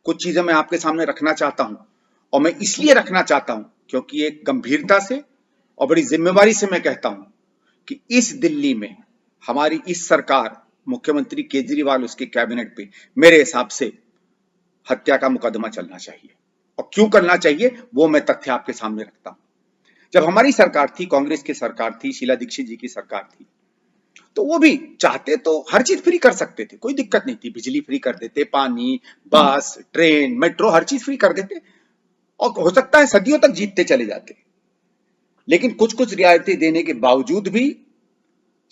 कुछ चीजें मैं आपके सामने रखना चाहता हूं, और मैं इसलिए रखना चाहता हूं क्योंकि एक गंभीरता से और बड़ी जिम्मेवारी से मैं कहता हूं कि इस दिल्ली में हमारी इस सरकार, मुख्यमंत्री केजरीवाल, उसके कैबिनेट पे मेरे हिसाब से हत्या का मुकदमा चलना चाहिए। और क्यों करना चाहिए वो मैं तथ्य आपके सामने रखता हूं। जब हमारी सरकार थी, कांग्रेस की सरकार थी, शीला दीक्षित जी की सरकार थी, तो वो भी चाहते तो हर चीज फ्री कर सकते थे, कोई दिक्कत नहीं थी। बिजली फ्री कर देते, पानी, बस, ट्रेन, मेट्रो, हर चीज फ्री कर देते, और हो सकता है सदियों तक जीतते चले जाते। लेकिन कुछ कुछ रियायतें देने के बावजूद भी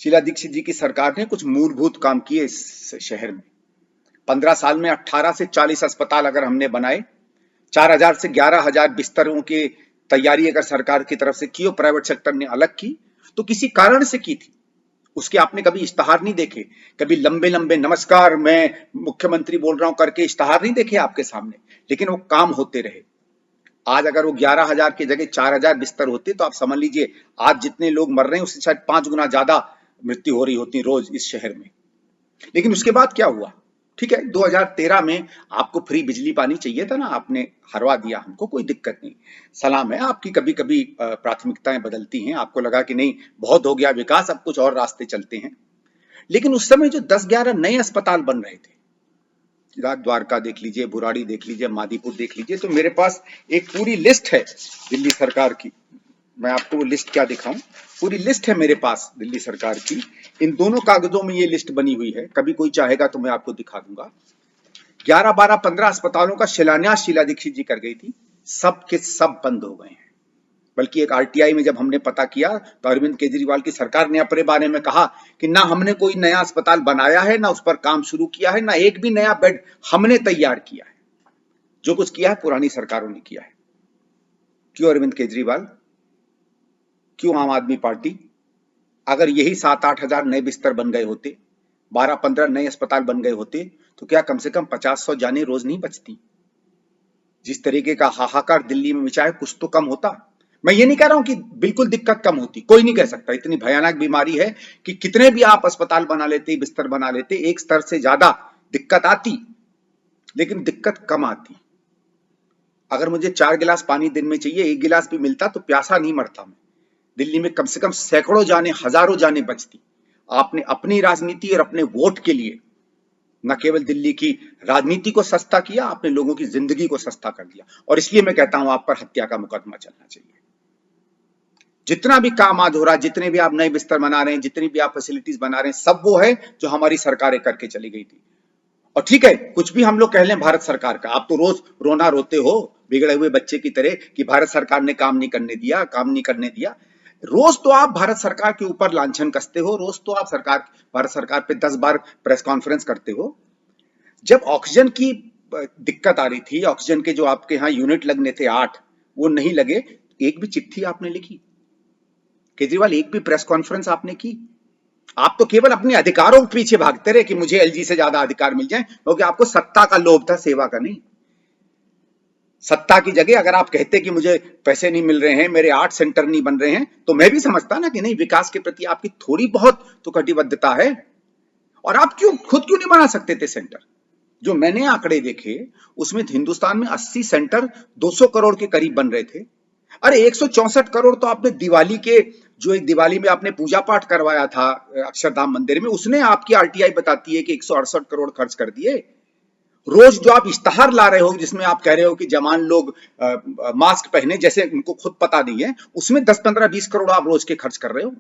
शीला दीक्षित जी की सरकार ने कुछ मूलभूत काम किए इस शहर में। 15 साल में 18 से 40 अस्पताल अगर हमने बनाए, 4000 से 11000 बिस्तरों की तैयारी अगर सरकार की तरफ से की और प्राइवेट सेक्टर ने अलग की, तो किसी कारण से की थी। उसके आपने कभी इश्तहार नहीं देखे, कभी लंबे लंबे नमस्कार मैं मुख्यमंत्री बोल रहा हूं करके इश्तहार नहीं देखे आपके सामने, लेकिन वो काम होते रहे। आज अगर वो 11000 की जगह 4000 बिस्तर होते तो आप समझ लीजिए आज जितने लोग मर रहे हैं उससे शायद 5 गुना ज्यादा मृत्यु हो रही होती रोज इस शहर में। लेकिन उसके बाद क्या हुआ? ठीक है, 2013 में आपको फ्री बिजली पानी चाहिए था ना, आपने हरवा दिया हमको, कोई दिक्कत नहीं, सलाम है आपकी। कभी कभी प्राथमिकताएं बदलती हैं, आपको लगा कि नहीं बहुत हो गया विकास, अब कुछ और रास्ते चलते हैं। लेकिन उस समय जो 10-11 नए अस्पताल बन रहे थे, द्वारका देख लीजिए, बुराड़ी देख लीजिए, मादीपुर देख लीजिए, तो मेरे पास एक पूरी लिस्ट है दिल्ली सरकार की। मैं आपको वो लिस्ट क्या दिखाऊं, पूरी लिस्ट है मेरे पास दिल्ली सरकार की। इन दोनों कागजों में ये लिस्ट बनी हुई है, कभी कोई चाहेगा तो मैं आपको दिखा दूंगा। 11, 12, 15 अस्पतालों का शिलान्यास शीला दीक्षित जी कर गई थी, सब के सब बंद हो गए हैं। बल्कि एक आरटीआई में जब हमने पता किया तो अरविंद केजरीवाल की सरकार ने अपने बारे में कहा कि ना हमने कोई नया अस्पताल बनाया है, ना उस पर काम शुरू किया है, ना एक भी नया बेड हमने तैयार किया है। जो कुछ किया है पुरानी सरकारों ने किया है। क्यों अरविंद केजरीवाल, क्यों आम आदमी पार्टी? अगर यही 7-8 हजार नए बिस्तर बन गए होते, 12-15 नए अस्पताल बन गए होते, तो क्या कम से कम 50-100 जाने रोज नहीं बचती? जिस तरीके का हाहाकार दिल्ली में मचा है, कुछ तो कम होता। मैं ये नहीं कह रहा हूं कि बिल्कुल दिक्कत कम होती, कोई नहीं कह सकता, इतनी भयानक बीमारी है कि कितने भी आप अस्पताल बना लेते, बिस्तर बना लेते, एक स्तर से ज्यादा दिक्कत आती, लेकिन दिक्कत कम आती। अगर मुझे 4 गिलास पानी दिन में चाहिए, 1 गिलास भी मिलता तो प्यासा नहीं मरता मैं। दिल्ली में कम से कम सैकड़ों जाने, हजारों जाने बचती। आपने अपनी राजनीति और अपने वोट के लिए न केवल दिल्ली की राजनीति को सस्ता किया, आपने लोगों की जिंदगी को सस्ता कर दिया। और इसलिए मैं कहता हूं आप पर हत्या का मुकदमा चलना चाहिए। जितना भी काम आज हो रहा है, जितने भी आप नए बिस्तर बना रहे हैं, जितनी भी आप फैसिलिटीज बना रहे हैं, सब वो है जो हमारी सरकारें करके चली गई थी। और ठीक है, कुछ भी हम लोग कह लें भारत सरकार का, आप तो रोज रोना रोते हो बिगड़े हुए बच्चे की तरह कि भारत सरकार ने काम नहीं करने दिया, काम नहीं करने दिया। रोज तो आप भारत सरकार के ऊपर लांछन कसते हो, रोज तो आप भारत सरकार पे 10 बार प्रेस कॉन्फ्रेंस करते हो। जब ऑक्सीजन की दिक्कत आ रही थी, ऑक्सीजन के जो आपके यहाँ यूनिट लगने थे 8, वो नहीं लगे, एक भी चिट्ठी आपने लिखी? केजरीवाल, एक भी प्रेस कॉन्फ्रेंस आपने की? आप तो केवल अपने अधिकारों के पीछे भागते रहे कि मुझे एलजी से ज्यादा अधिकार मिल जाए, क्योंकि आपको सत्ता का लोभ था, सेवा का नहीं। सत्ता की जगह अगर आप कहते कि मुझे पैसे नहीं मिल रहे हैं, मेरे 8 सेंटर नहीं बन रहे हैं, तो मैं भी समझता ना कि नहीं, विकास के प्रति आपकी थोड़ी बहुत तो कटिबद्धता है। और आप खुद क्यों नहीं बना सकते थे सेंटर? जो मैंने आंकड़े देखे उसमें हिंदुस्तान में 80 सेंटर 200 करोड़ के करीब बन रहे थे। अरे 164 करोड़ तो आपने दिवाली के, जो एक दिवाली में आपने पूजा पाठ करवाया था अक्षरधाम मंदिर में, उसने आपकी आरटीआई बताती है कि 168 करोड़ खर्च कर दिए। रोज जो आप इश्तहार ला रहे हो जिसमें आप कह रहे हो कि जवान लोग मास्क पहने, जैसे उनको खुद पता नहीं है, उसमें 10, 15, 20 करोड़ आप रोज के खर्च कर रहे हो।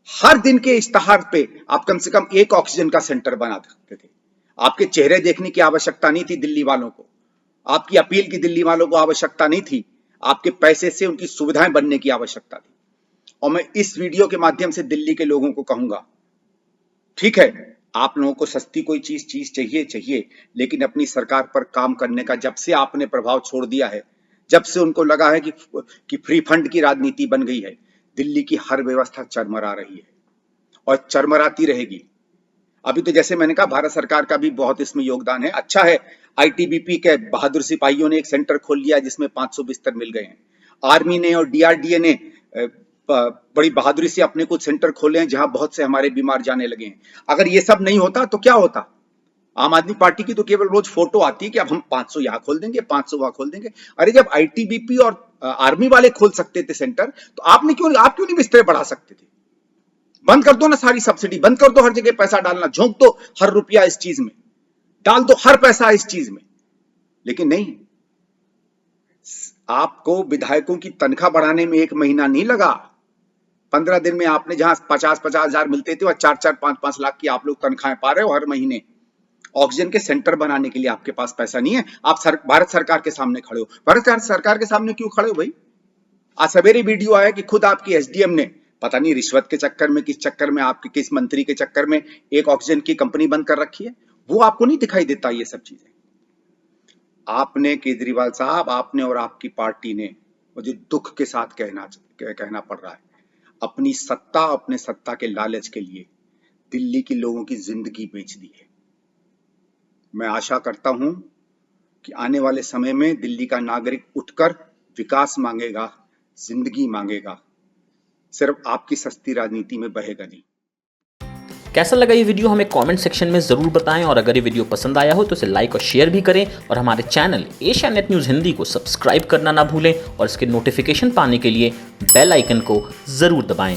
हर दिन के इश्तहार पे आप कम से कम एक ऑक्सीजन का सेंटर बना सकते थे। आपके चेहरे देखने की आवश्यकता नहीं थी दिल्ली वालों को, आपकी अपील की दिल्ली वालों को आवश्यकता नहीं थी, आपके पैसे से उनकी सुविधाएं बनने की आवश्यकता थी। और मैं इस वीडियो के माध्यम से दिल्ली के लोगों को कहूंगा, ठीक है, आप लोगों को सस्ती कोई चीज चाहिए, लेकिन अपनी सरकार पर काम करने का जब से आपने प्रभाव छोड़ दिया है, जब से उनको लगा है कि फ्री फंड की राजनीति बन गई है, दिल्ली की हर व्यवस्था चरमरा रही है और चरमराती रहेगी। अभी तो जैसे मैंने कहा भारत सरकार का भी बहुत इसमें योगदान है। अच्छा है, आईटीबीपी के बहादुर सिपाहियों ने एक सेंटर खोल लिया जिसमें 500 बिस्तर मिल गए हैं। आर्मी ने और डीआरडीए ने बड़ी बहादुरी से अपने कुछ सेंटर खोले हैं जहां बहुत से हमारे बीमार जाने लगे हैं। अगर ये सब नहीं होता तो क्या होता? आम आदमी पार्टी की तो केवल रोज फोटो आती है कि अब हम 500 यहाँ खोल देंगे, 500 वहां खोल देंगे। अरे जब आईटीबीपी और आर्मी वाले खोल सकते थे सेंटर, तो आप क्यों नहीं बिस्तरे बढ़ा सकते थे? बंद कर दो ना सारी सब्सिडी, बंद कर दो हर जगह पैसा डालना, झोंक दो हर रुपया इस चीज में, डाल दो हर पैसा इस चीज में। लेकिन नहीं, आपको विधायकों की तनख्वाह बढ़ाने में 1 महीना नहीं लगा। 15 दिन में आपने जहां 50-50 हजार मिलते थे, वह 4-4, 5-5 लाख की आप लोग तनख्वाहें पा रहे हो हर महीने। ऑक्सीजन के सेंटर बनाने के लिए आपके पास पैसा नहीं है। आप भारत सरकार के सामने खड़े हो। भारत सरकार के सामने क्यों खड़े हो भाई? आज सवेरे वीडियो आया कि खुद आपकी एसडीएम ने, पता नहीं रिश्वत के चक्कर में, किस चक्कर में, आपके किस मंत्री के चक्कर में एक ऑक्सीजन की कंपनी बंद कर रखी है। वो आपको नहीं दिखाई देता ये सब चीजें? आपने केजरीवाल साहब, आपने और आपकी पार्टी ने, मुझे दुख के साथ कहना पड़ रहा है, अपनी सत्ता, अपने सत्ता के लालच के लिए दिल्ली के लोगों की जिंदगी बेच दी है। मैं आशा करता हूं कि आने वाले समय में दिल्ली का नागरिक उठकर विकास मांगेगा, जिंदगी मांगेगा, सिर्फ आपकी सस्ती राजनीति में बहेगा नहीं। कैसा लगा ये वीडियो हमें कमेंट सेक्शन में जरूर बताएं, और अगर ये वीडियो पसंद आया हो तो इसे लाइक और शेयर भी करें, और हमारे channel Asia net news Hindi को सब्सक्राइब करना ना भूलें, और इसके नोटिफिकेशन पाने के लिए बेल आइकन को जरूर दबाएं।